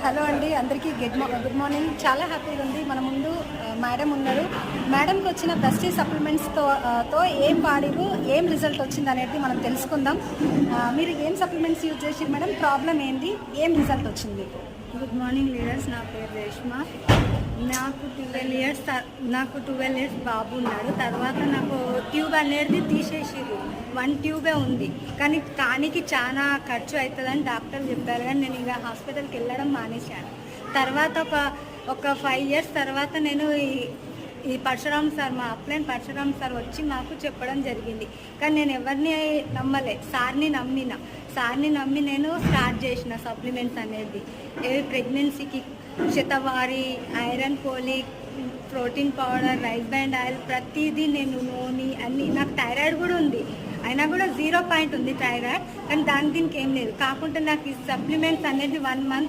Hello అండి, అందరికీ good morning. చాలా హ్యాపీగా ఉంది. మన ముందు మేడం ఉన్నారు. మేడంకి వచ్చిన ప్రెస్టీజ్ సప్లిమెంట్స్తో ఏం వాడిరు, ఏం రిజల్ట్ వచ్చింది అనేది మనం తెలుసుకుందాం. మీరు ఏం సప్లిమెంట్స్ యూజ్ చేసి మేడం, ప్రాబ్లం ఏంటి, ఏం రిజల్ట్ వచ్చింది? గుడ్ మార్నింగ్ లీడర్స్, నా పేరు రేష్మ. నాకు 12 ఇయర్స్ బాబు ఉన్నాడు. తర్వాత నాకు ట్యూబ్ అనేది తీసేసిరు. 1 ట్యూబే ఉంది, కానీ చాలా ఖర్చు అవుతుందని డాక్టర్ చెప్పారు. కానీ నేను ఇక హాస్పిటల్కి వెళ్ళడం మానేశాను. తర్వాత ఒక 5 ఇయర్స్ తర్వాత నేను ఈ పరశురామ్ సార్, మా అప్లైన్ పరశురామ్ సార్ వచ్చి మాకు చెప్పడం జరిగింది. కానీ నేను ఎవరిని నమ్మలే, సార్ని నమ్మి నేను స్టార్ట్ చేసిన సప్లిమెంట్స్ అనేది. ప్రెగ్నెన్సీకి shatavari, iron folic, protein powder, rice బ్యాండ్ ఆయిల్, ప్రతిదీ నేను నూనె అన్నీ. నాకు థైరాయిడ్ కూడా ఉంది, అయినా కూడా 0 పాయింట్ ఉంది థైరాయిడ్. కానీ దీనికి ఏం లేదు. కాకుండా నాకు ఈ సప్లిమెంట్స్ అనేది 1 మంత్